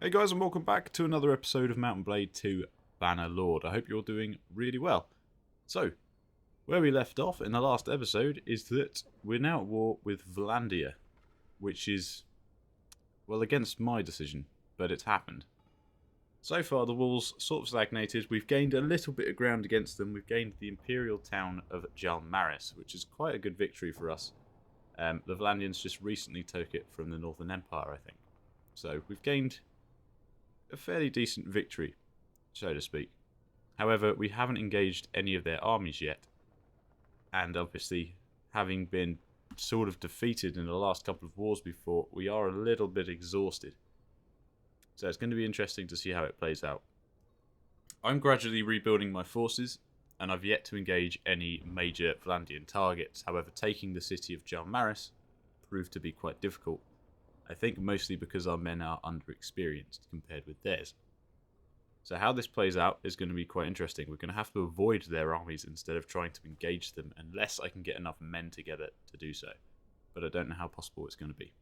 Hey guys, and welcome back to another episode of Blade II Bannerlord. I hope you're doing really well. So, where we left off in the last episode is that we're now at war with Vlandia, which is, well, against my decision, but it's happened. So far, the walls sort of stagnated. We've gained a little bit of ground against them. We've gained the Imperial town of Jalmaris, which is quite a good victory for us. The Vlandians just recently took it from the Northern Empire, I think. So, we've gained a fairly decent victory, so to speak. However, we haven't engaged any of their armies yet, and obviously, having been sort of defeated in the last couple of wars before, we are a little bit exhausted. So it's going to be interesting to see how it plays out. I'm gradually rebuilding my forces, and I've yet to engage any major Vlandian targets. However, taking the city of Jalmaris proved to be quite difficult. I think mostly because our men are underexperienced compared with theirs. So how this plays out is going to be quite interesting. We're going to have to avoid their armies instead of trying to engage them, unless I can get enough men together to do so. But I don't know how possible it's going to be.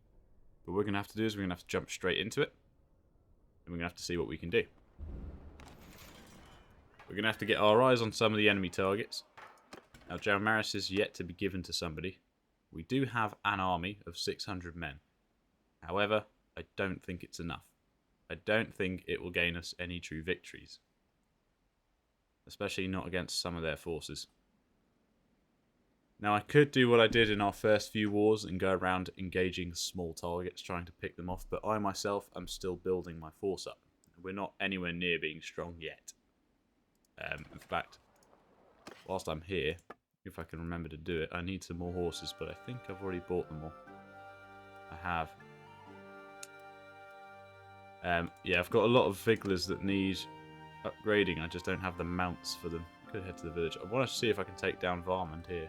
But what we're going to have to do is we're going to have to jump straight into it, and we're going to have to see what we can do. We're going to have to get our eyes on some of the enemy targets. Now, Jalmaris is yet to be given to somebody. We do have an army of 600 men. However, I don't think it's enough. I don't think it will gain us any true victories. Especially not against some of their forces. Now, I could do what I did in our first few wars and go around engaging small targets, trying to pick them off, but I myself am still building my force up. We're not anywhere near being strong yet. In fact, whilst I'm here, if I can remember to do it, I need some more horses, but I think I've already bought them all. I have. Yeah, I've got a lot of Viglers that need upgrading. I just don't have the mounts for them. Could head to the village. I want to see if I can take down Varmund here.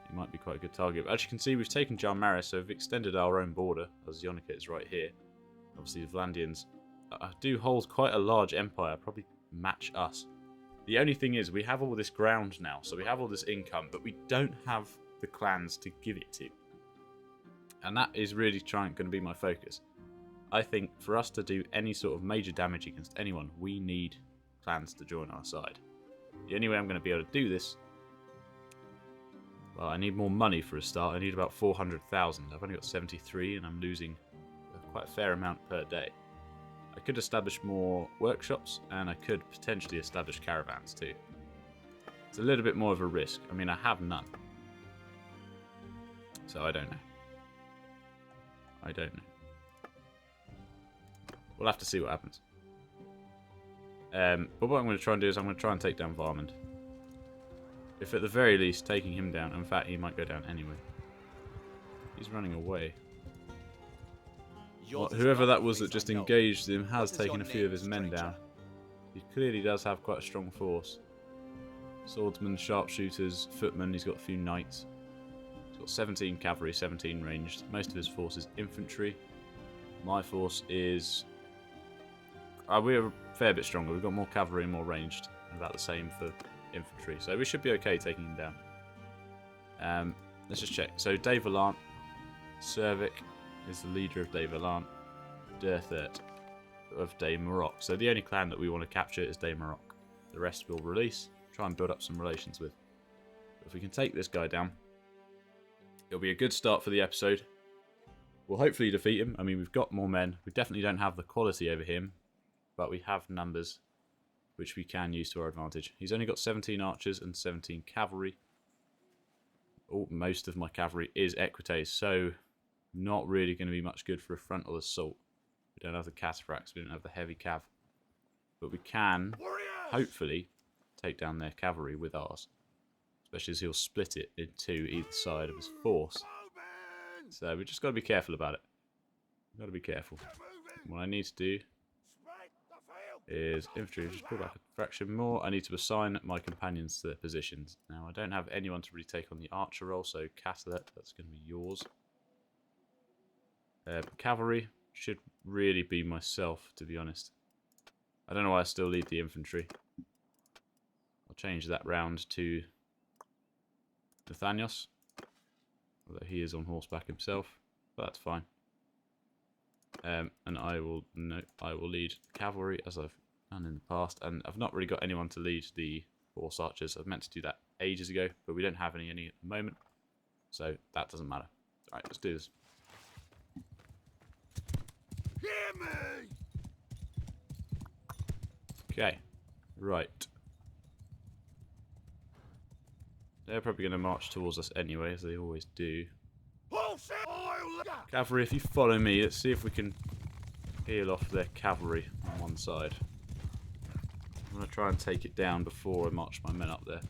He might be quite a good target. But as you can see, we've taken Jalmaris, so we've extended our own border, as Yonica is right here. Obviously, the Vlandians do hold quite a large empire, probably match us. The only thing is, we have all this ground now, so we have all this income, but we don't have the clans to give it to. And that is really going to be my focus. I think for us to do any sort of major damage against anyone, we need clans to join our side. The only way I'm going to be able to do this, well, I need more money for a start. I need about 400,000. I've only got 73 and I'm losing quite a fair amount per day. I could establish more workshops and I could potentially establish caravans too. It's a little bit more of a risk. I mean, I have none. So I don't know. I don't know. We'll have to see what happens. But what I'm going to try and do is I'm going to try and take down Varmund. If at the very least taking him down, in fact he might go down anyway. He's running away. Well, whoever that was that just engaged him has taken a few of his men down. He clearly does have quite a strong force. Swordsmen, sharpshooters, footmen, he's got a few knights. He's got 17 cavalry, 17 ranged. Most of his force is infantry. My force is... we're a fair bit stronger. We've got more cavalry and more ranged. About the same for infantry. So we should be okay taking him down. Let's just check. So De Valant, Cervic is the leader of De Valant. Derthert of De Maroc. So the only clan that we want to capture is De Maroc. The rest we'll release. Try and build up some relations with. If we can take this guy down, it'll be a good start for the episode. We'll hopefully defeat him. I mean, we've got more men. We definitely don't have the quality over him. But we have numbers which we can use to our advantage. He's only got 17 archers and 17 cavalry. Oh, most of my cavalry is equites, so not really going to be much good for a frontal assault. We don't have the cataphracts, we don't have the heavy cav. But we can, hopefully, take down their cavalry with ours. Especially as he'll split it into either side of his force. So we just got to be careful about it. Got to be careful. What I need to do is infantry, just pull back a fraction more. I need to assign my companions to their positions. Now, I don't have anyone to really take on the archer role, so Catelet, that's going to be yours. Cavalry should really be myself, to be honest. I don't know why I still lead the infantry. I'll change that round to Nathanios, although he is on horseback himself, but that's fine. And I will lead cavalry as I've done in the past. And I've not really got anyone to lead the horse archers. I meant to do that ages ago, but we don't have any at the moment, so that doesn't matter. All right, let's do this. Hear me! Okay, right. They're probably going to march towards us anyway, as they always do. Cavalry, if you follow me, let's see if we can peel off their cavalry on one side. I'm going to try and take it down before I march my men up there,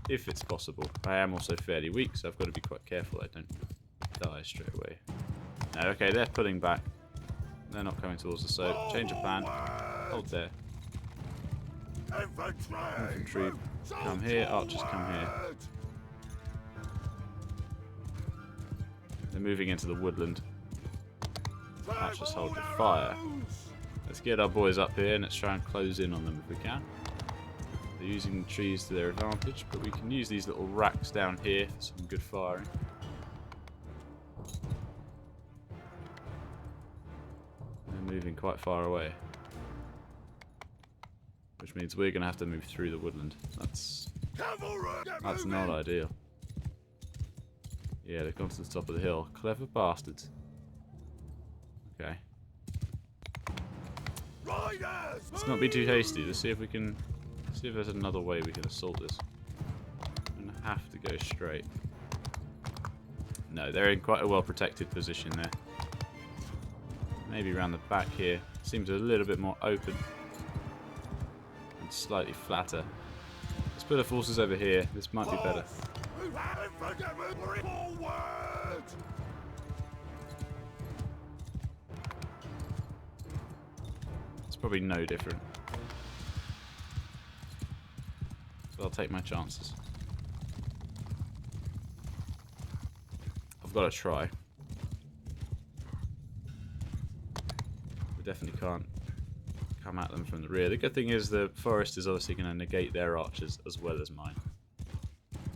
if it's possible. I am also fairly weak, so I've got to be quite careful I don't die straight away. No, okay, they're pulling back. They're not coming towards us, so change of plan. Hold there. Infantry, come here. Archers, come here. They're moving into the woodland. Archers, hold your fire. Let's get our boys up here and let's try and close in on them if we can. They're using the trees to their advantage, but we can use these little racks down here for some good firing. They're moving quite far away, which means we're going to have to move through the woodland. That's not ideal. Yeah, they've gone to the top of the hill. Clever bastards. Okay. Let's not be too hasty. Let's see if we can... see if there's another way we can assault this. I'm going to have to go straight. No, they're in quite a well-protected position there. Maybe around the back here. Seems a little bit more open. And slightly flatter. Let's put our forces over here. This might be better. It's probably no different. So I'll take my chances. I've got to try. We definitely can't come at them from the rear. The good thing is the forest is obviously going to negate their archers as well as mine.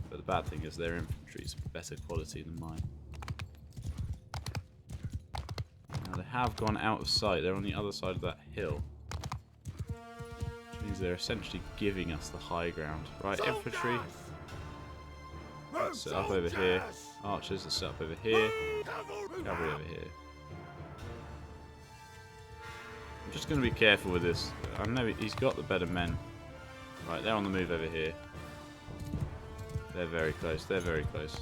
But the bad thing is their infantry is better quality than mine. Now they have gone out of sight. They're on the other side of that hill. Which means they're essentially giving us the high ground. Right, infantry. Let's set up over here. Archers, let's set up over here. Cavalry over here. I'm just going to be careful with this. I know he's got the better men. Right, they're on the move over here. They're very close. They're very close.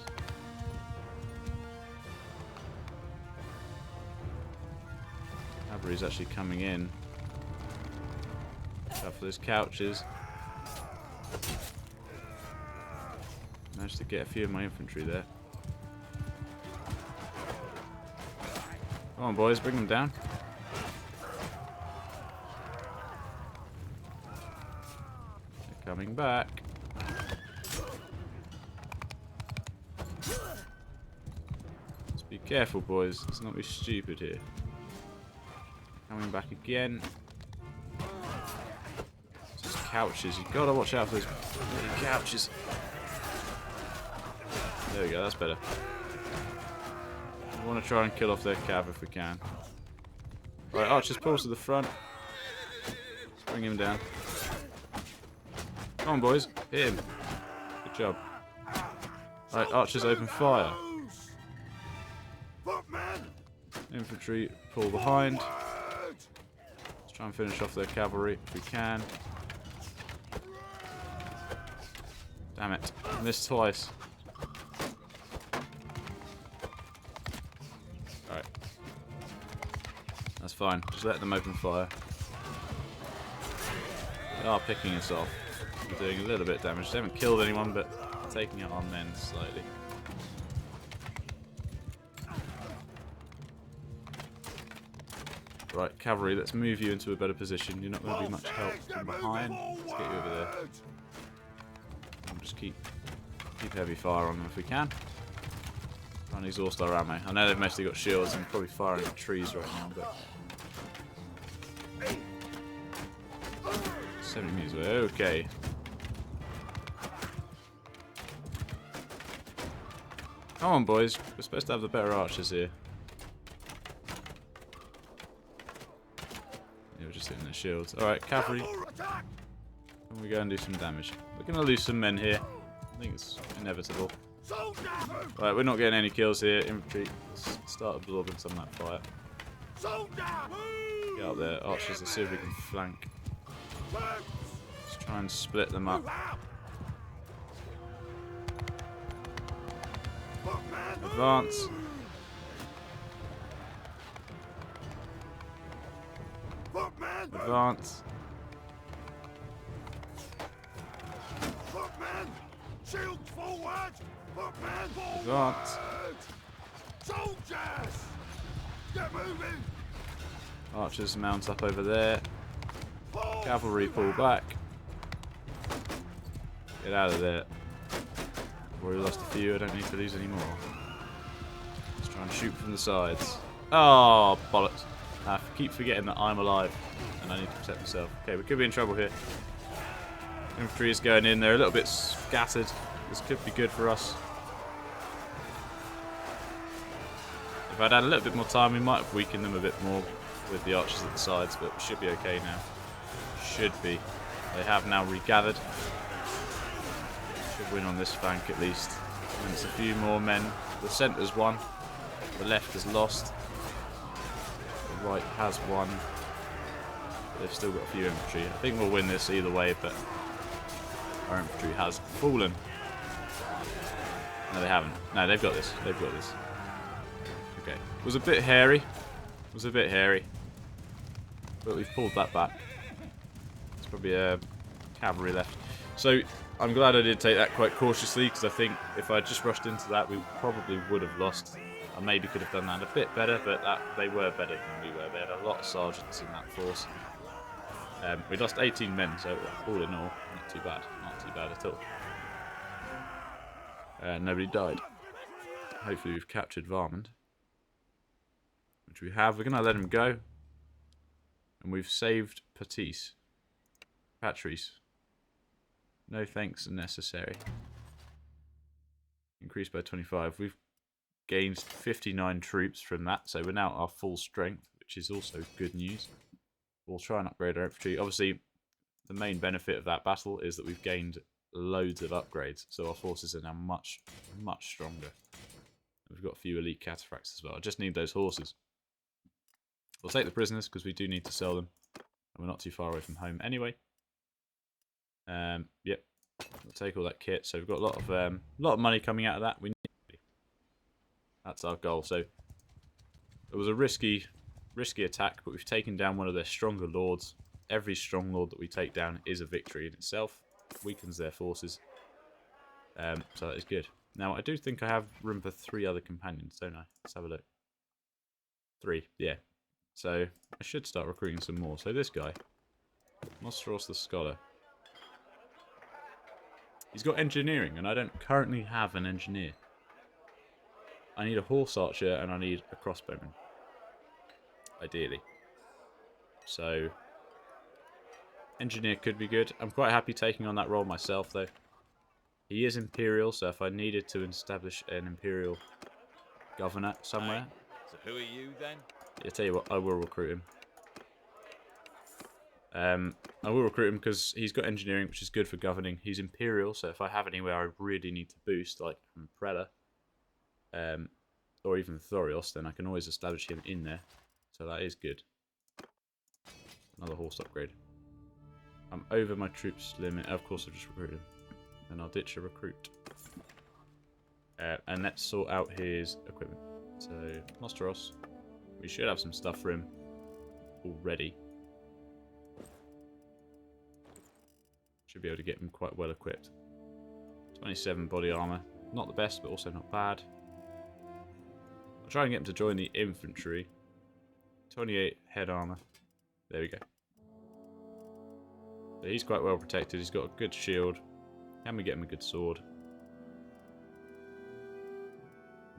Cavalry's actually coming in. Go for those couches. Managed to get a few of my infantry there. Come on, boys, bring them down. They're coming back. Let's be careful, boys. Let's not be stupid here. Coming back again. Just couches. You've got to watch out for those couches. There we go. That's better. We want to try and kill off their cav if we can. Right, archers, pulls to the front. Let's bring him down. Come on, boys. Hit him. Good job. Right, archers, open fire. Infantry, pull behind. Let's try and finish off their cavalry if we can. Damn it. I missed twice. Alright. That's fine. Just let them open fire. They are picking us off. We're doing a little bit of damage. They haven't killed anyone, but taking out our men slightly. Right, cavalry, let's move you into a better position. You're not going to be much help from behind. Let's get you over there. And just keep heavy fire on them if we can. Try and exhaust our ammo. I know they've mostly got shields and probably firing at trees right now, but 70 meters away. Okay. Come on, boys. We're supposed to have the better archers here. just hitting their shields. Alright, cavalry. And we go and do some damage. We're going to lose some men here. I think it's inevitable. Right, we're not getting any kills here. Infantry, let's start absorbing some of that fire. Get up there, archers, let's see if we can flank. Let's try and split them up. Advance. Advance. Shields forward! Footmen forward! Advance. Soldiers! Get moving! Archers mount up over there. Cavalry pull back. Get out of there. I've already lost a few, I don't need to lose any more. Let's try and shoot from the sides. Oh, bollocks. I keep forgetting that I'm alive and I need to protect myself. Okay, we could be in trouble here. Infantry is going in, they're a little bit scattered. This could be good for us. If I'd had a little bit more time, we might have weakened them a bit more with the archers at the sides, but we should be okay now. Should be. They have now regathered. Should win on this flank at least. And it's a few more men. The centre's won. The left has lost. The right has won. But they've still got a few infantry. I think we'll win this either way, but our infantry has fallen. No, they haven't. No, they've got this. They've got this. Okay. It was a bit hairy. It was a bit hairy. But we've pulled that back. There's probably a cavalry left. So, I'm glad I did take that quite cautiously, because I think if I just rushed into that, we probably would have lost. I maybe could have done that a bit better, but they were better than we were. They had a lot of sergeants in that force. We lost 18 men, so all in all, not too bad. Not too bad at all. Nobody died. Hopefully we've captured Varmund. Which we have. We're going to let him go. And we've saved Patrice. No thanks necessary. Increased by 25. We've gained 59 troops from that, so we're now at our full strength, which is also good news. We'll try and upgrade our infantry. Obviously, the main benefit of that battle is that we've gained loads of upgrades, so our forces are now much, much stronger. We've got a few elite cataphracts as well. I just need those horses. We'll take the prisoners, because we do need to sell them. And we're not too far away from home anyway. Yep. We'll take all that kit. So we've got a lot of money coming out of that. That's our goal. So it was a risky attack, but we've taken down one of their stronger lords. Every strong lord that we take down is a victory in itself. Weakens their forces. So that is good. Now I do think I have room for 3 other companions, don't I? Let's have a look. 3, yeah. So I should start recruiting some more. So this guy, Nostros the Scholar. He's got engineering, and I don't currently have an engineer. I need a horse archer, and I need a crossbowman. Ideally. So, engineer could be good. I'm quite happy taking on that role myself, though. He is Imperial, so if I needed to establish an Imperial governor somewhere... So who are you, then? I'll tell you what, I will recruit him. I will recruit him because he's got engineering, which is good for governing. He's Imperial, so if I have anywhere I really need to boost, like Prela, or even Thorios, then I can always establish him in there. So that is good. Another horse upgrade. I'm over my troops limit. Of course, I've just recruited him. And I'll ditch a recruit. And let's sort out his equipment. So, Nostros. We should have some stuff for him already. Should be able to get him quite well equipped. 27 body armor. Not the best, but also not bad. I'll try and get him to join the infantry. 28 head armor. There we go. So he's quite well protected. He's got a good shield. Can we get him a good sword?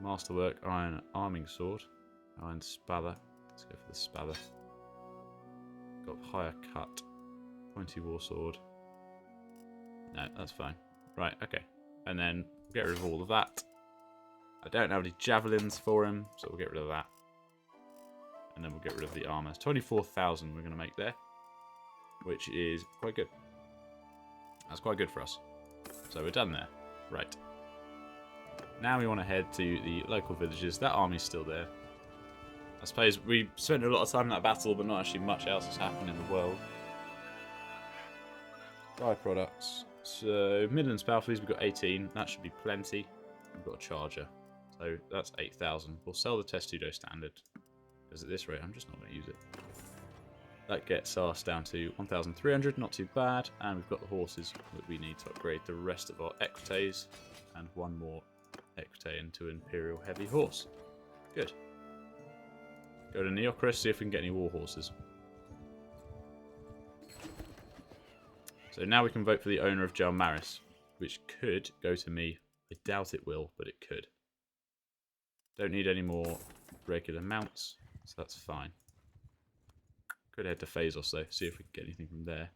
Masterwork, iron arming sword. Iron spather. Let's go for the spather. Got higher cut. Pointy war sword. No, that's fine. Right, okay. And then get rid of all of that. I don't have any javelins for him, so we'll get rid of that. And then we'll get rid of the armour. 24,000 we're going to make there, which is quite good. That's quite good for us. So we're done there. Right. Now we want to head to the local villages. That army's still there. I suppose we spent a lot of time in that battle, but not actually much else has happened in the world. Byproducts. So, Midlands Power Fleas, we've got 18. That should be plenty. We've got a charger. So, that's 8,000. We'll sell the Testudo Standard. Because at this rate, I'm just not going to use it. That gets us down to 1,300. Not too bad. And we've got the horses that we need to upgrade the rest of our equites. And one more equite into Imperial Heavy Horse. Good. Go to Neocris, see if we can get any war horses. So now we can vote for the owner of Jalmaris, which could go to me. I doubt it will, but it could. Don't need any more regular mounts, so that's fine. Could head to Phasos though, see if we can get anything from there.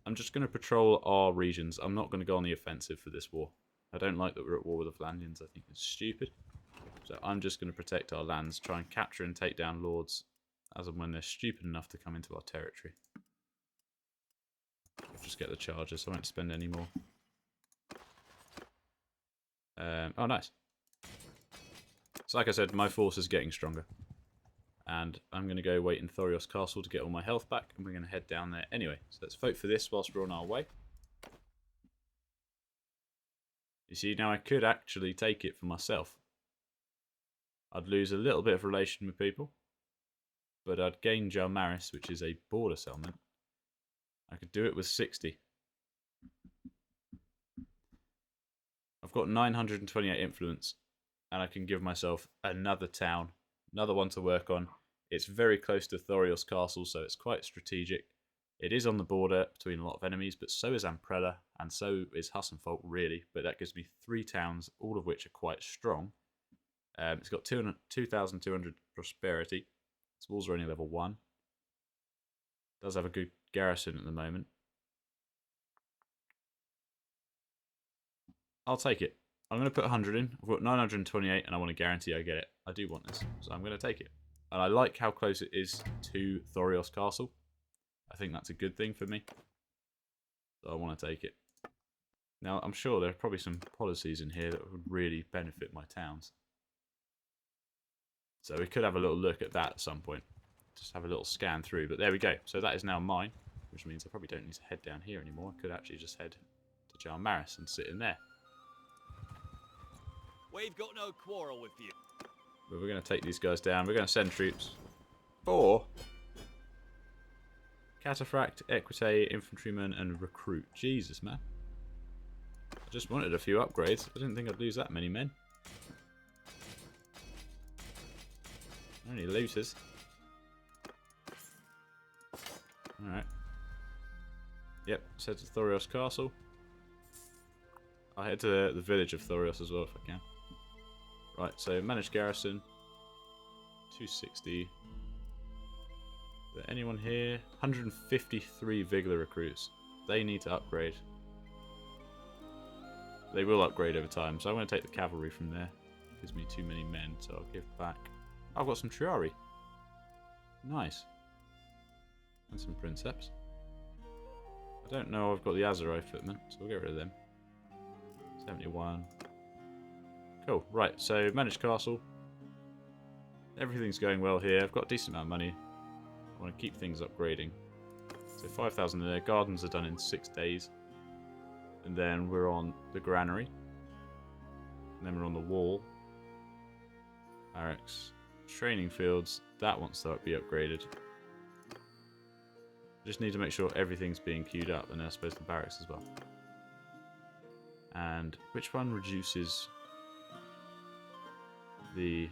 I'm just going to patrol our regions. I'm not going to go on the offensive for this war. I don't like that we're at war with the Flandrians. I think it's stupid. So I'm just going to protect our lands, try and capture and take down lords as and when they're stupid enough to come into our territory. I'll just get the charges, so I won't spend any more. Oh, nice. So like I said, my force is getting stronger. And I'm going to go wait in Thorios Castle to get all my health back, and we're going to head down there anyway. So let's vote for this whilst we're on our way. You see, now I could actually take it for myself. I'd lose a little bit of relation with people, but I'd gain Jalmaris, which is a border settlement. I could do it with 60. I've got 928 influence, and I can give myself another town, another one to work on. It's very close to Thorios Castle, so it's quite strategic. It is on the border between a lot of enemies, but so is Amprella, and so is Hussenfolk, really. But that gives me 3 towns, all of which are quite strong. It's got 2,200 prosperity. Its walls are only level 1. Does have a good garrison at the moment. I'll take it. I'm going to put 100 in. I've got 928 and I want to guarantee I get it. I do want this, so I'm going to take it. And I like how close it is to Thorios Castle. I think that's a good thing for me. So I want to take it. Now, I'm sure there are probably some policies in here that would really benefit my towns. So we could have a little look at that at some point. Just have a little scan through. But there we go. So that is now mine, which means I probably don't need to head down here anymore. I could actually just head to Jalmaris and sit in there. We've got no quarrel with you. But we're going to take these guys down. We're going to send troops for Cataphract, Equite, Infantryman, and Recruit. Jesus, man. I just wanted a few upgrades. I didn't think I'd lose that many men. Only looters. Alright. Yep, let's head to Thorios Castle. I'll head to the village of Thorios as well if I can. Right, so managed garrison. 260. Is there anyone here? 153 Vigor recruits. They need to upgrade. They will upgrade over time, so I'm going to take the cavalry from there. Gives me too many men, so I'll give back. I've got some Triari. Nice. And some Princeps. I don't know I've got the Azerai footmen, so we'll get rid of them. 71. Cool, right, so managed castle. Everything's going well here. I've got a decent amount of money. I want to keep things upgrading. So 5,000 in there. Gardens are done in 6 days. And then we're on the granary. And then we're on the wall. Barracks. Training fields. That wants to be upgraded. Just need to make sure everything's being queued up. And then I suppose the barracks as well. And which one reduces the...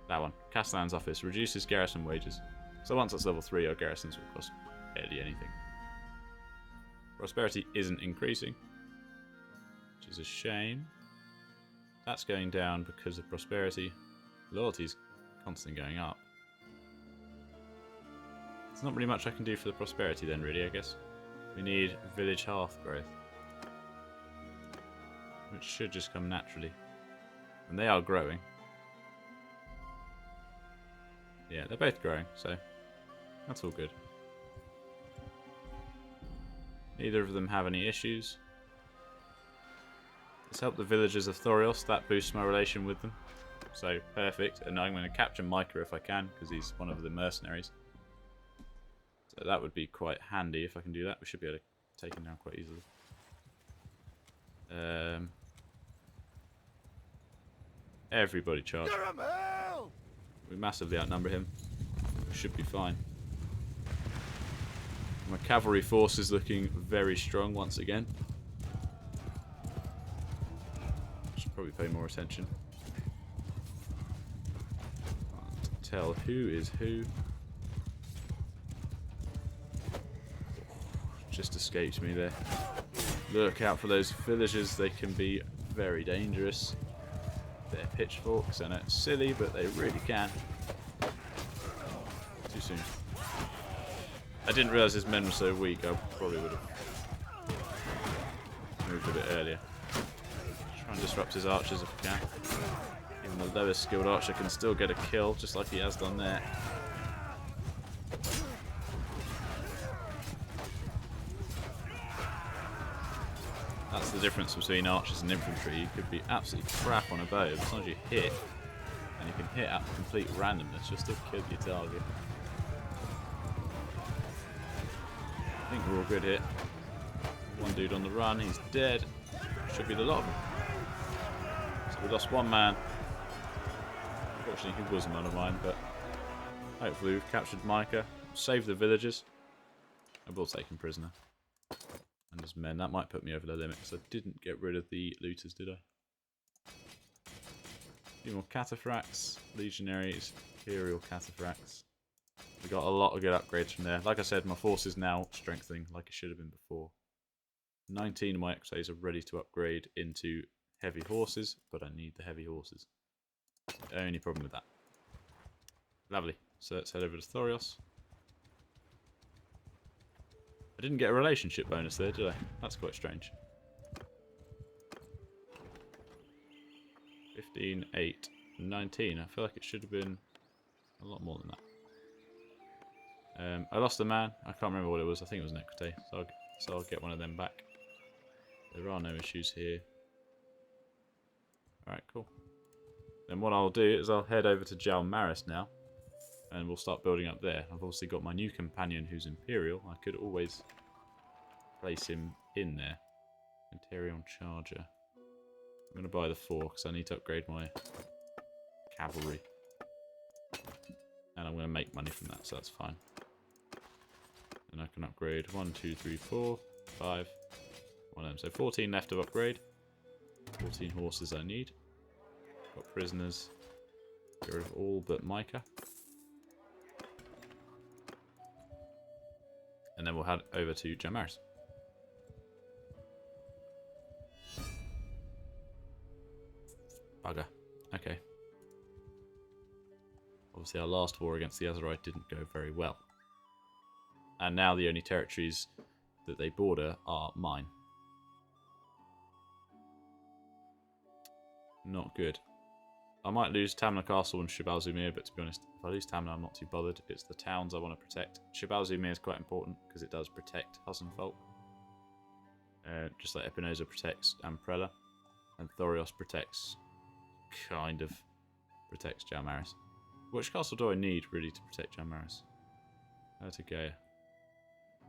That one. Castellan's office. Reduces garrison wages. So once that's level 3, our garrisons will cost barely anything. Prosperity isn't increasing, which is a shame. That's going down because of prosperity. Loyalty's constantly going up. There's not really much I can do for the prosperity then, really, I guess. We need village hearth growth, which should just come naturally. And they are growing. Yeah, they're both growing, so that's all good. Neither of them have any issues. Let's help the villagers of Thorios. That boosts my relation with them. So, perfect. And I'm going to capture Micah if I can, because he's one of the mercenaries. So that would be quite handy if I can do that. We should be able to take him down quite easily. Everybody charge. We massively outnumber him. We should be fine. My cavalry force is looking very strong once again. Should probably pay more attention. Can't tell who is who. Just escaped me there. Look out for those villagers, they can be very dangerous. They're pitchforks, I know it's silly, but they really can. Too soon. I didn't realise his men were so weak, I probably would have moved a bit earlier. Try and disrupt his archers if we can. Even the lowest skilled archer can still get a kill, just like he has done there. That's the difference between archers and infantry. You could be absolutely crap on a bow, but as long as you hit, and you can hit at complete randomness, you'll still kill your target. I think we're all good here. One dude on the run, he's dead. Should be the lot of them. So we lost one man. Unfortunately, he wasn't one of mine, but hopefully we've captured Micah, saved the villagers, and we'll take him prisoner. And his men. That might put me over the limit because I didn't get rid of the looters, did I? A few more cataphracts, legionaries, Imperial cataphracts. We got a lot of good upgrades from there. Like I said, my force is now strengthening like it should have been before. 19 of my XAs are ready to upgrade into heavy horses, but I need the heavy horses. The only problem with that. Lovely. So let's head over to Thorios. I didn't get a relationship bonus there, did I? That's quite strange. 15, 8, 19. I feel like it should have been a lot more than that. I lost a man. I can't remember what it was. I think it was an equity. So I'll get one of them back. There are no issues here. Alright, cool. Then what I'll do is I'll head over to Jalmaris now. And we'll start building up there. I've obviously got my new companion who's Imperial. I could always place him in there. Imperial Charger. I'm going to buy the 4 because I need to upgrade my cavalry. And I'm going to make money from that, so that's fine. And I can upgrade 1, 2, 3, 4, 5. One of them. So 14 left of upgrade. 14 horses I need. Got prisoners. Get rid of all but Micah. And then we'll head over to Jalmaris. Bugger. Okay. Obviously our last war against the Azerite didn't go very well. And now the only territories that they border are mine. Not good. I might lose Tamna Castle and Shibalzumir, but to be honest, if I lose Tamna, I'm not too bothered. It's the towns I want to protect. Shibalzumir is quite important because it does protect Hussenfolk. Just like Epinosa protects Amprella. And Thorios protects... kind of protects Jalmaris. Which castle do I need, really, to protect Jalmaris? Ertigea.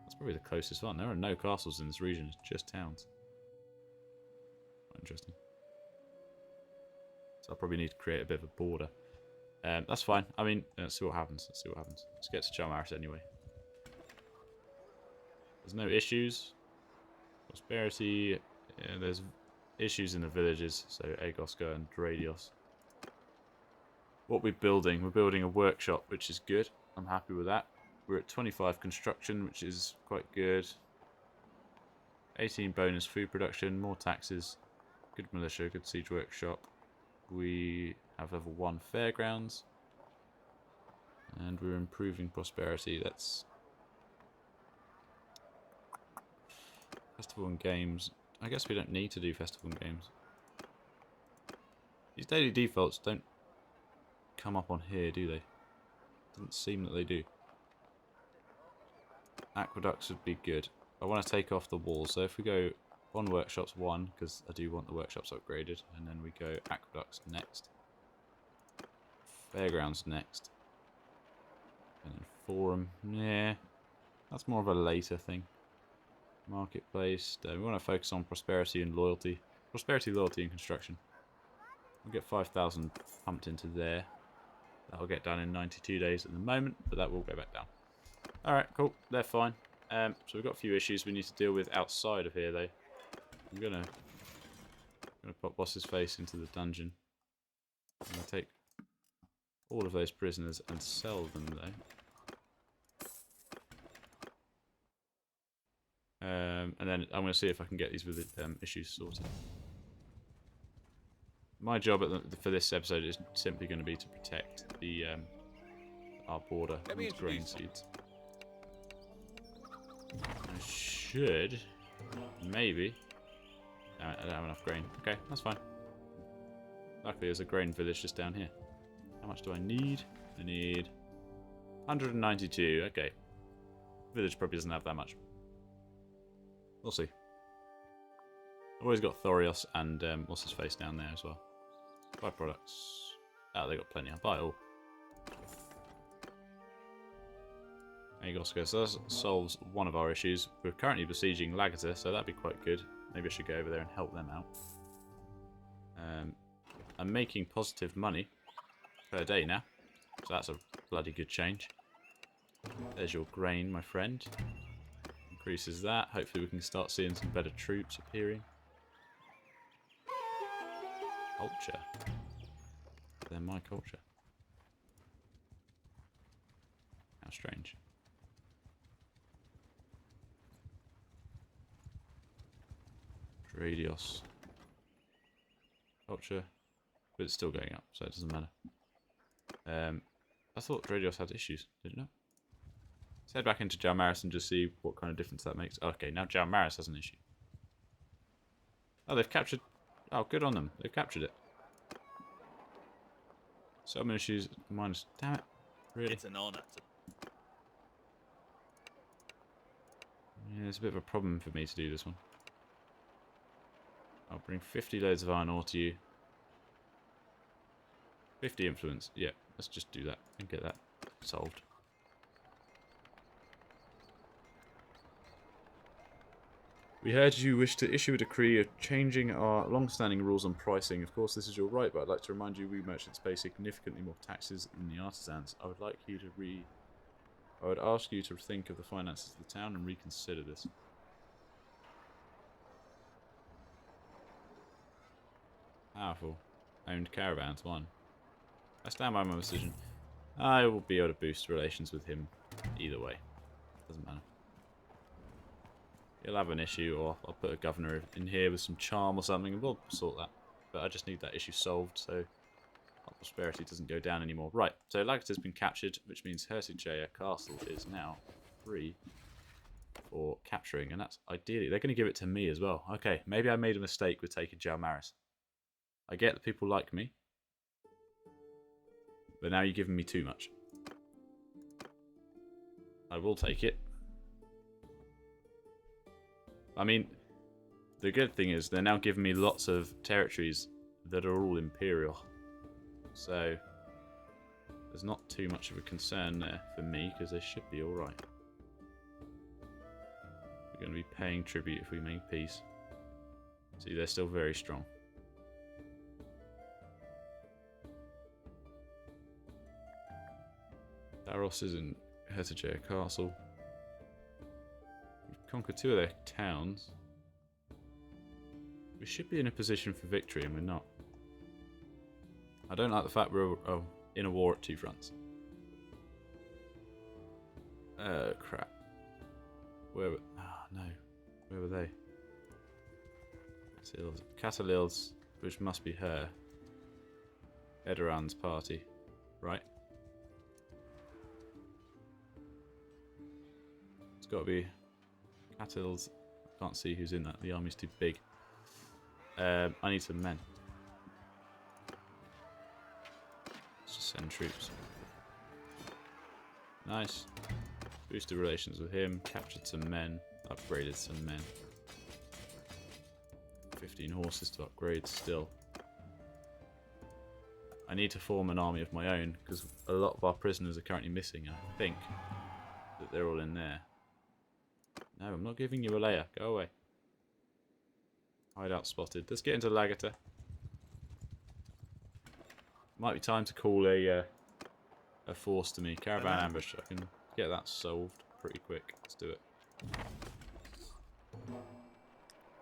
That's probably the closest one. There are no castles in this region, it's just towns. Quite interesting. So I'll probably need to create a bit of a border. That's fine. I mean, let's see what happens. Let's see what happens. Let's get to Jalmaris anyway. There's no issues. Prosperity. Yeah, there's issues in the villages. So Agoska and Radios. What we're building a workshop, which is good. I'm happy with that. We're at 25 construction, which is quite good. 18 bonus food production, more taxes. Good militia, good siege workshop. We have level 1 fairgrounds. And we're improving prosperity. That's festival and games. I guess we don't need to do festival and games. These daily defaults don't come up on here, do they? Doesn't seem that they do. Aqueducts would be good. I want to take off the walls, so if we go on workshops 1, because I do want the workshops upgraded, and then we go aqueducts next. Fairgrounds next. And then forum, yeah. That's more of a later thing. Marketplace, we want to focus on prosperity and loyalty. Prosperity, loyalty, and construction. We'll get 5,000 pumped into there. That'll get done in 92 days at the moment, but that will go back down. Alright, cool. They're fine. So we've got a few issues we need to deal with outside of here, though. I'm gonna pop Boss's face into the dungeon. I'm gonna take all of those prisoners and sell them, though. And then I'm going to see if I can get these with issues sorted. My job for this episode is simply going to be to protect the our border with grain seeds. I should, maybe. I don't have enough grain. Okay, that's fine. Luckily, there's a grain village just down here. How much do I need? I need 192. Okay. Village probably doesn't have that much. We'll see. I've always got Thorios and what's his face down there as well. Buy products. Oh, they got plenty. I'll buy it all. There you go. So that solves one of our issues. We're currently besieging Lagater, so that'd be quite good. Maybe I should go over there and help them out. I'm making positive money per day now, so that's a bloody good change. There's your grain, my friend. Increases that. Hopefully we can start seeing some better troops appearing. Culture. They're my culture. How strange. Radios. Culture. But it's still going up, so it doesn't matter. I thought Radios had issues, didn't it? Let's head back into Jalmaris and just see what kind of difference that makes. Okay, now Jalmaris has an issue. Oh, they've captured... Oh, good on them. They've captured it. Some issues minus... Damn it. Really? It's an honor. Yeah, it's a bit of a problem for me to do this one. I'll bring 50 loads of iron ore to you. 50 influence. Yeah, let's just do that and get that solved. We heard you wish to issue a decree of changing our long-standing rules on pricing. Of course, this is your right, but I'd like to remind you we merchants pay significantly more taxes than the artisans. I would ask you to think of the finances of the town and reconsider this. Powerful. Owned caravans, 1. I stand by my decision. I will be able to boost relations with him either way. Doesn't matter. He'll have an issue, or I'll put a governor in here with some charm or something, and we'll sort that. But I just need that issue solved, so our prosperity doesn't go down anymore. Right, so Lagater's been captured, which means Hertigjaya Castle is now free for capturing, and that's ideally... They're going to give it to me as well. Okay, maybe I made a mistake with taking Jalmaris. I get that people like me, but now you're giving me too much. I will take it. I mean, the good thing is they're now giving me lots of territories that are all Imperial. So, there's not too much of a concern there for me, because they should be alright. We're going to be paying tribute if we make peace. See, they're still very strong. Daros is in Hertigjaya Castle. We've conquered 2 of their towns. We should be in a position for victory, and we're not. I don't like the fact we're in a war at 2 fronts. Oh, crap. Where were... Oh, no. Where were they? Catalil's, which must be her. Edoran's party. Right. It's got to be Catil's. I can't see who's in that. The army's too big. I need some men. Let's just send troops. Nice. Boosted relations with him. Captured some men. Upgraded some men. 15 horses to upgrade still. I need to form an army of my own because a lot of our prisoners are currently missing. And I think that they're all in there. No, I'm not giving you a layer. Go away. Hideout spotted. Let's get into Lagata. Might be time to call a force to me. Caravan ambush. I can get that solved pretty quick. Let's do it.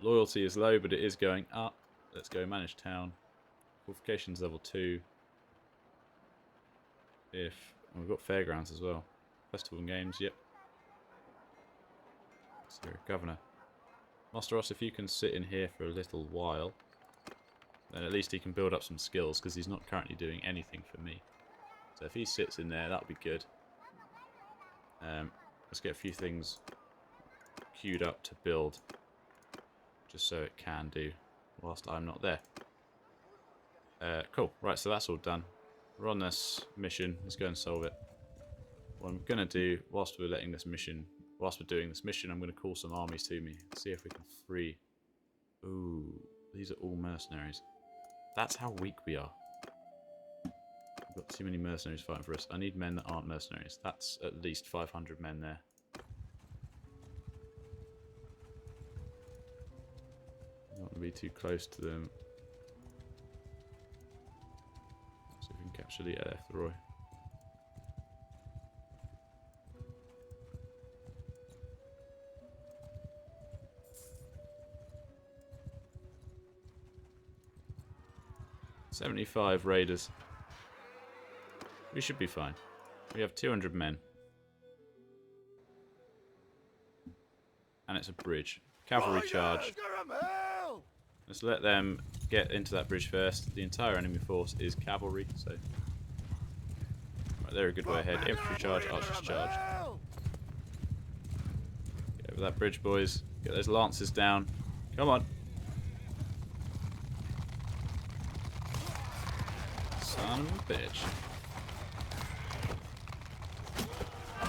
Loyalty is low, but it is going up. Let's go manage town. Fortifications level 2. We've got fairgrounds as well. Festival and games, yep. So, governor. Master Ross, if you can sit in here for a little while, then at least he can build up some skills, because he's not currently doing anything for me. So if he sits in there, that'll be good. Let's get a few things queued up to build, just so it can do, whilst I'm not there. Cool, right, so that's all done. We're on this mission, let's go and solve it. What I'm going to do, whilst we're doing this mission, I'm going to call some armies to me, see if we can free... Ooh, these are all mercenaries. That's how weak we are. We've got too many mercenaries fighting for us. I need men that aren't mercenaries. That's at least 500 men there. I don't want to be too close to them. See if we can capture the Roy. $75 raiders. We should be fine. We have 200 men. And it's a bridge. Cavalry charge. Let's let them get into that bridge first. The entire enemy force is cavalry, so... Right, they're a good way ahead. Infantry charge, archers charge. Get over that bridge, boys. Get those lances down. Come on. Son of a bitch.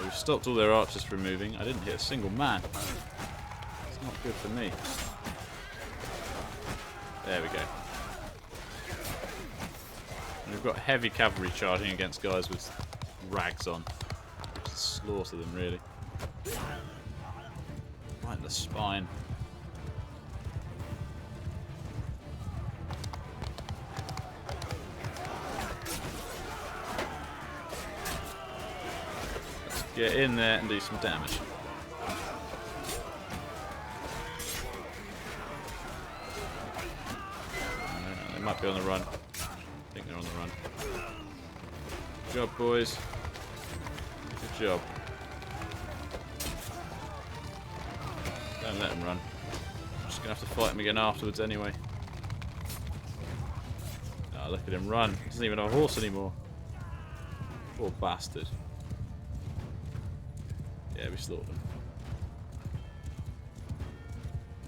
We've stopped all their archers from moving. I didn't hit a single man. It's not good for me. There we go. And we've got heavy cavalry charging against guys with rags on. Just slaughter them, really. Right in the spine. Get in there and do some damage. They might be on the run. I think they're on the run. Good job, boys. Good job. Don't let them run. I'm just going to have to fight them again afterwards anyway. Oh, look at him run. He doesn't even have a horse anymore. Poor bastard. Yeah, we slaughtered him.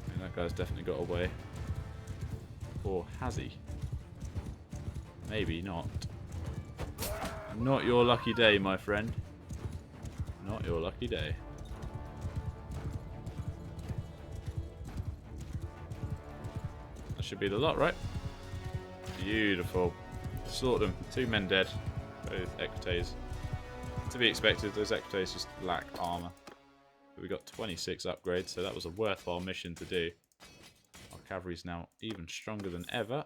I mean, that guy's definitely got away. Or has he? Maybe not. Not your lucky day, my friend. Not your lucky day. That should be the lot, right? Beautiful. Slaughtered them. 2 men dead. Both equites. To be expected, those equites just lack armour. But we got 26 upgrades, so that was a worthwhile mission to do. Our cavalry's now even stronger than ever.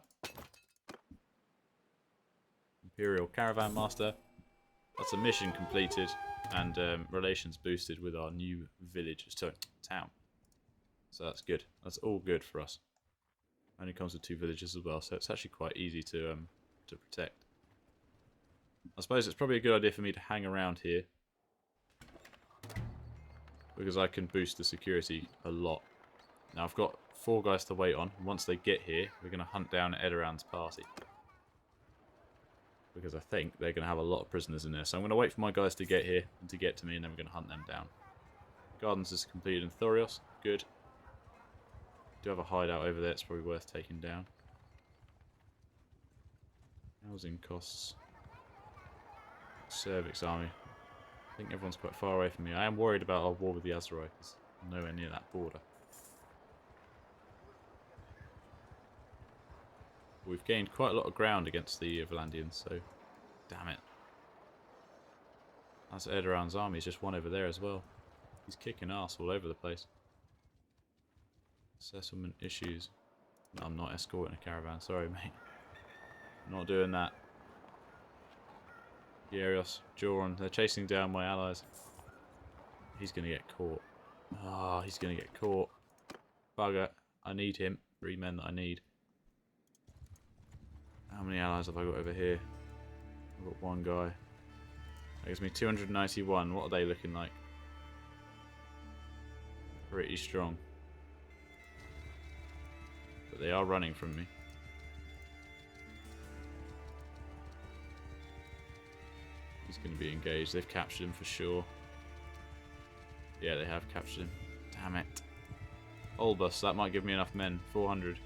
Imperial Caravan Master. That's a mission completed and relations boosted with our new village, town. So that's good. That's all good for us. Only comes with 2 villages as well, so it's actually quite easy to protect. I suppose it's probably a good idea for me to hang around here because I can boost the security a lot. Now I've got 4 guys to wait on. Once they get here, we're going to hunt down Edoran's party because I think they're going to have a lot of prisoners in there. So I'm going to wait for my guys to get here and to get to me, and then we're going to hunt them down. Gardens is completed in Thorios. Good. Do have a hideout over there. It's probably worth taking down. Housing costs. Cervix army. think everyone's quite far away from me. I am worried about our war with the Azeroi, because I'm nowhere near that border. We've gained quite a lot of ground against the Valandians, so damn it. That's Erdogan's army. He's just one over there as well. He's kicking ass all over the place. Settlement issues. No, I'm not escorting a caravan. Sorry, mate. I'm not doing that. Gyarios, Joran, they're chasing down my allies. He's going to get caught. Ah, he's going to get caught. Bugger. I need him. 3 men that I need. How many allies have I got over here? I've got 1 guy. That gives me 291. What are they looking like? Pretty strong. But they are running from me. He's going to be engaged. They've captured him for sure. Yeah, they have captured him. Damn it. Olbus, that might give me enough men. 400.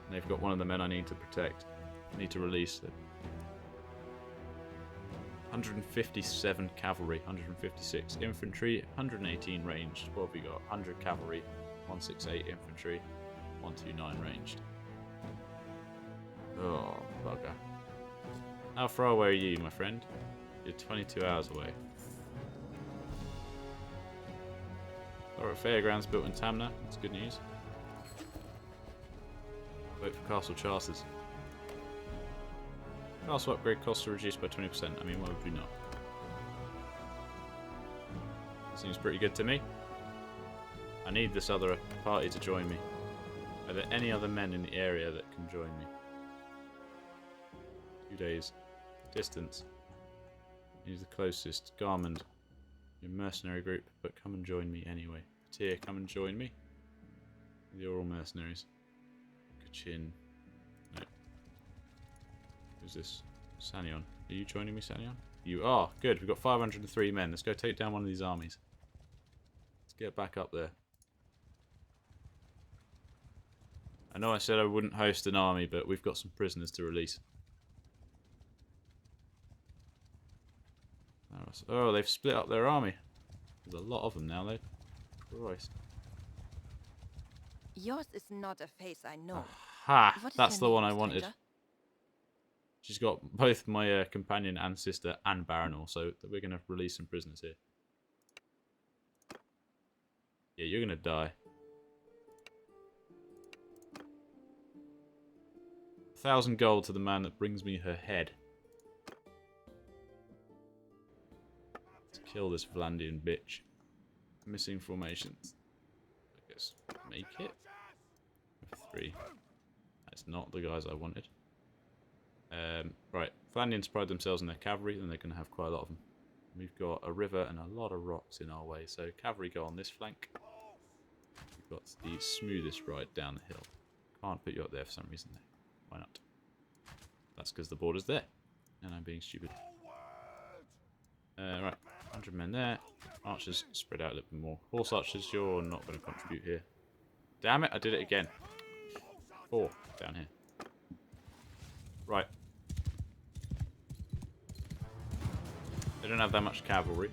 And they've got one of the men I need to protect. I need to release them. 157 cavalry, 156 infantry, 118 ranged. What have we got? 100 cavalry, 168 infantry, 129 ranged. Oh, bugger. How far away are you, my friend? You're 22 hours away. Alright, fairgrounds built in Tamna. That's good news. Wait for castle charters. Castle upgrade costs are reduced by 20%. I mean, why would we not? Seems pretty good to me. I need this other party to join me. Are there any other men in the area that can join me? 2 days. Distance. He's the closest. Garmond. Your mercenary group, but come and join me anyway. Patir, come and join me. You're all mercenaries. Kachin. No. Who's this? Sanyon. Are you joining me, Sanyon? You are. Good. We've got 503 men. Let's go take down one of these armies. Let's get back up there. I know I said I wouldn't host an army, but we've got some prisoners to release. Oh, they've split up their army. There's a lot of them now, though. Christ. Yours is not a face I know. Ha! What is That's your the one name, I wanted. stranger? She's got both my companion and sister and Baronor, so we're going to release some prisoners here. Yeah, you're going to die. 1,000 gold to the man that brings me her head. Let's kill this Vlandian bitch. Missing formations. I guess make it. 3. That's not the guys I wanted. Right, Vlandians pride themselves on their cavalry, and they're going to have quite a lot of them. We've got a river and a lot of rocks in our way, so cavalry go on this flank. We've got the smoothest ride down the hill. Can't put you up there for some reason though. Why not? That's because the border's there, and I'm being stupid. Right, 100 men there. Archers spread out a little bit more. Horse archers, you're not going to contribute here. Damn it, I did it again. 4 down here. Right. They don't have that much cavalry.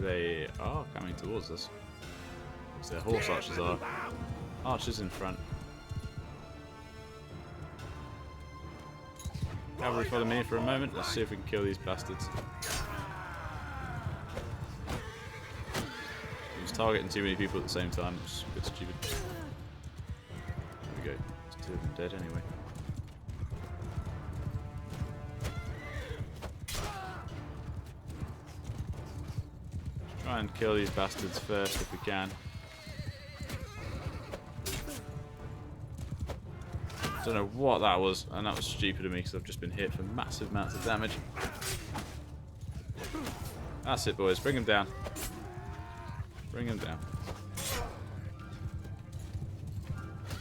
They are coming towards us. Because their horse archers are. Archers in front. Cavalry follow me for a moment. Let's see if we can kill these bastards. I was targeting too many people at the same time, which is a bit stupid. There we go. There's 2 of them dead anyway. Let's try and kill these bastards first if we can. I don't know what that was, and that was stupid of me because I've just been hit for massive amounts of damage. That's it, boys. Bring him down. Bring him down.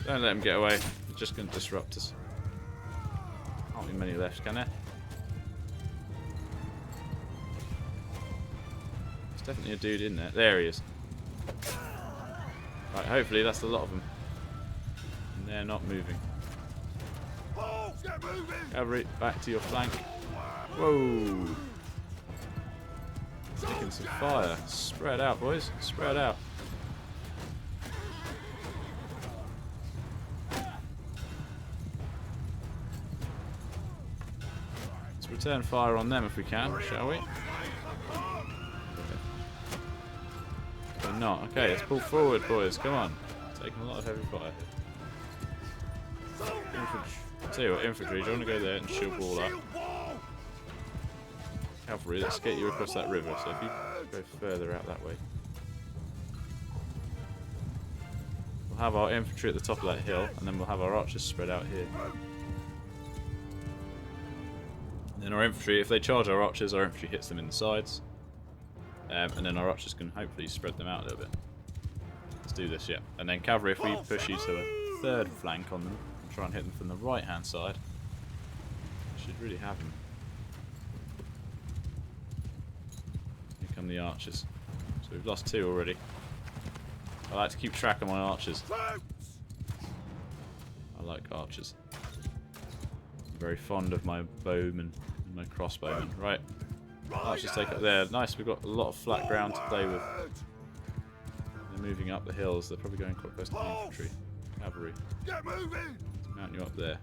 Don't let him get away. They're just going to disrupt us. Can't be many left, can there? There's definitely a dude in there. There he is. Right, hopefully that's a lot of them. And they're not moving. Cavalry, back to your flank. Whoa! Taking some fire. Spread out, boys. Spread out. Let's return fire on them if we can, shall we? Or not. Okay, let's pull forward, boys. Come on. Taking a lot of heavy fire here. Infantry. I'll tell you what, infantry, do you want to go there and shield wall up? Cavalry, let's get you across that river, so if you go further out that way. We'll have our infantry at the top of that hill, and then we'll have our archers spread out here. And then our infantry, if they charge our infantry hits them in the sides. And then our archers can hopefully spread them out a little bit. Let's do this, yeah. And then cavalry, if we push you to a third flank on them, and try and hit them from the right hand side, we should really have them. Here come the archers. So we've lost 2 already. I like to keep track of my archers. I like archers. I'm very fond of my bowmen and my crossbowmen. Right. Archers take up there. Nice, we've got a lot of flat ground to play with. They're moving up the hills. They're probably going quite close to the infantry. Cavalry. Mount you up there.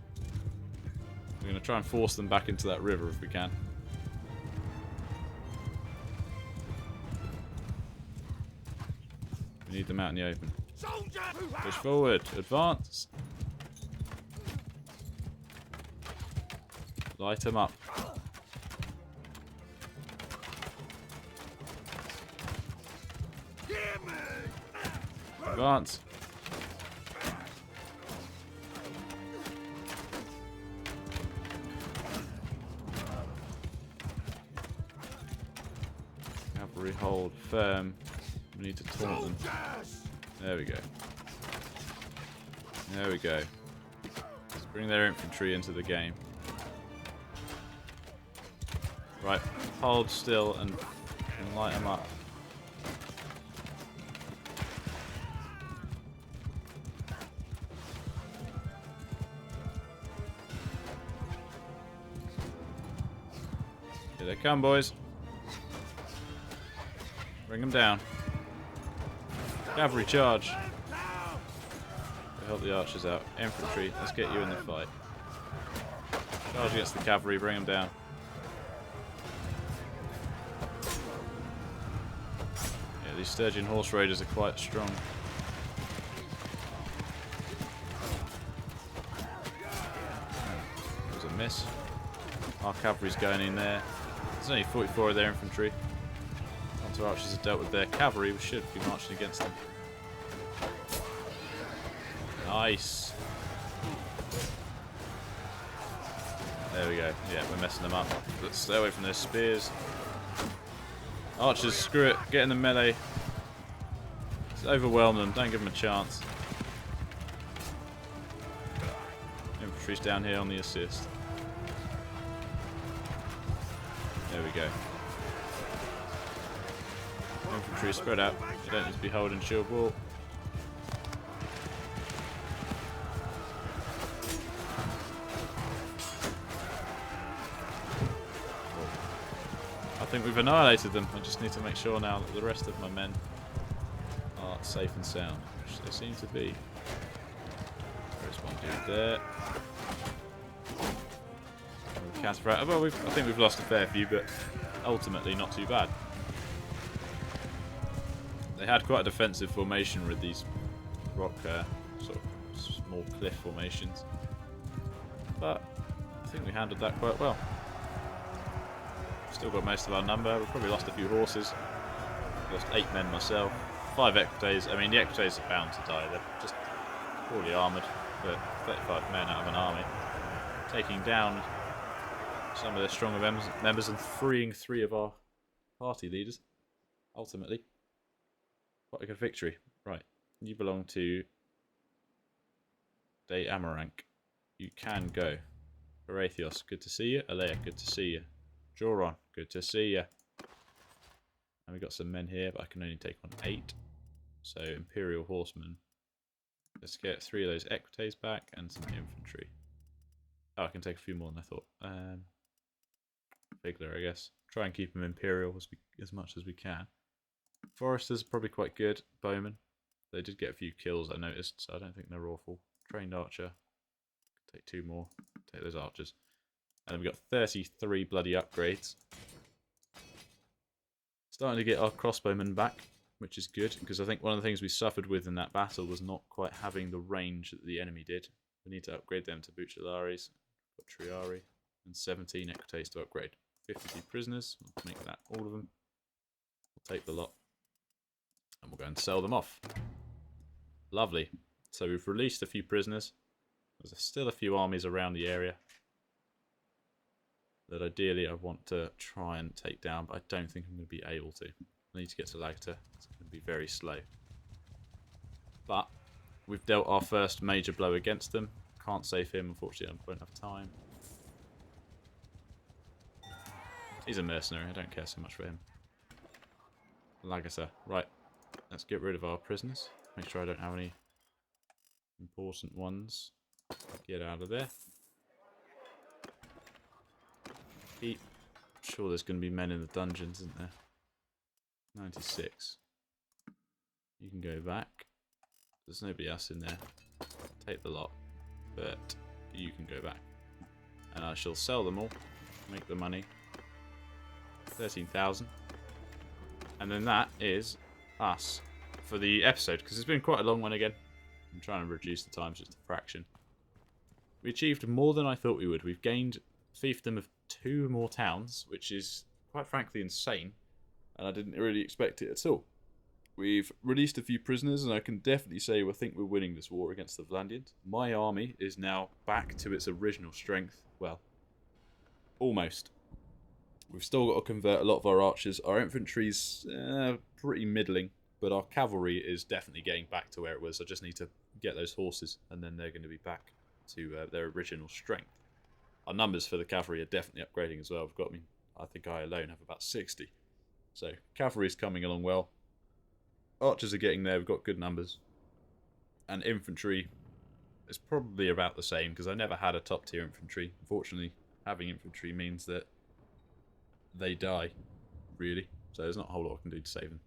We're going to try and force them back into that river if we can. We need them out in the open. Push forward. Advance. Light them up. Advance. Cavalry hold firm. We need to taunt them. There we go. There we go. Let's bring their infantry into the game. Right, hold still and light them up. Here they come, boys. Bring them down. Cavalry charge. Help the archers out. Infantry, let's get you in the fight. Charge against the cavalry, bring them down. Yeah, these Sturgeon horse raiders are quite strong. That was a miss. Our cavalry's going in there. There's only 44 of their infantry. Once our archers have dealt with their cavalry, we should be marching against them. Nice. There we go. Yeah, we're messing them up. Let's stay away from those spears. Archers, screw it. Get in the melee. Just overwhelm them. Don't give them a chance. Infantry's down here on the assist. There we go. Infantry spread out. You don't need to be holding shield wall. I think we've annihilated them. I just need to make sure now that the rest of my men are safe and sound, which they seem to be. There's one dude there. Well, I think we've lost a fair few, but ultimately not too bad. They had quite a defensive formation with these rock, sort of small cliff formations, but I think we handled that quite well. Still got most of our number. We've probably lost a few horses. Lost 8 men myself. 5 equites. I mean, the equites are bound to die. They're just poorly armoured. But 35 men out of an army. Taking down some of their stronger members and freeing 3 of our party leaders. Ultimately. Quite a good victory. Right. You belong to De Amarank. You can go. Horathios, good to see you. Alea, good to see you. Joron, good to see you. And we've got some men here, but I can only take on 8. So, Imperial horsemen. Let's get 3 of those equites back and some infantry. Oh, I can take a few more than I thought. Figler, I guess. Try and keep them Imperial as much as we can. Foresters are probably quite good. Bowmen. They did get a few kills, I noticed, so I don't think they're awful. Trained Archer. Take 2 more. Take those Archers. And then we've got 33 bloody upgrades. Starting to get our crossbowmen back, which is good, because I think one of the things we suffered with in that battle was not quite having the range that the enemy did. We need to upgrade them to Bucellaris, got Triari, and 17 Equites to upgrade. 52 prisoners, we'll make that all of them. We'll take the lot, and we'll go and sell them off. Lovely. So we've released a few prisoners. There's still a few armies around the area that ideally I want to try and take down, but I don't think I'm going to be able to. I need to get to Lagta. It's going to be very slow. But we've dealt our first major blow against them. Can't save him, unfortunately. I won't have time. He's a mercenary. I don't care so much for him. Lagata. Right. Let's get rid of our prisoners. Make sure I don't have any important ones. Get out of there. I'm sure there's going to be men in the dungeons, isn't there? 96. You can go back. There's nobody else in there. Take the lot. But you can go back. And I shall sell them all. Make the money. 13,000. And then that is us for the episode, because it's been quite a long one again. I'm trying to reduce the time just a fraction. We achieved more than I thought we would. We've gained fiefdom of 2 more towns, which is quite frankly insane, and I didn't really expect it at all. We've released a few prisoners, and I can definitely say I think we're winning this war against the Vlandians. My army is now back to its original strength. Well, almost. We've still got to convert a lot of our archers. Our infantry's pretty middling, but our cavalry is definitely getting back to where it was. I just need to get those horses, and then they're going to be back to their original strength. Our numbers for the cavalry are definitely upgrading as well. We've got, I think I alone have about 60. So cavalry is coming along well. Archers are getting there. We've got good numbers. And infantry is probably about the same, because I never had a top tier infantry. Unfortunately, having infantry means that they die, really. So there's not a whole lot I can do to save them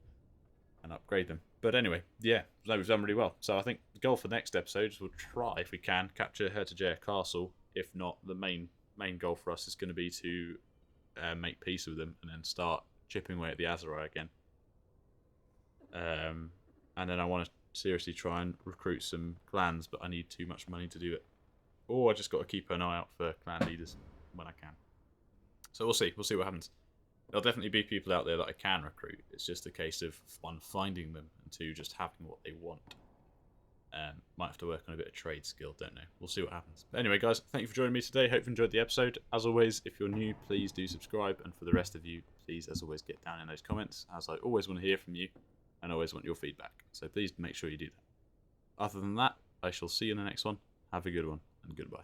and upgrade them. But anyway, yeah, we've done really well. So I think the goal for the next episode is we'll try, if we can, capture Hertogea Castle. If not, the main goal for us is going to be to make peace with them and then start chipping away at the Azerai again. And then I want to seriously try and recruit some clans, but I need too much money to do it. Or I just got to keep an eye out for clan leaders when I can. So we'll see. We'll see what happens. There'll definitely be people out there that I can recruit. It's just a case of 1, finding them, and 2, just having what they want. Might have to work on a bit of trade skill, don't know. We'll see what happens. But anyway, guys, thank you for joining me today. Hope you enjoyed the episode. As always, if you're new, please do subscribe. And for the rest of you, please, as always, get down in those comments, as I always want to hear from you and always want your feedback. So please make sure you do that. Other than that, I shall see you in the next one. Have a good one, and goodbye.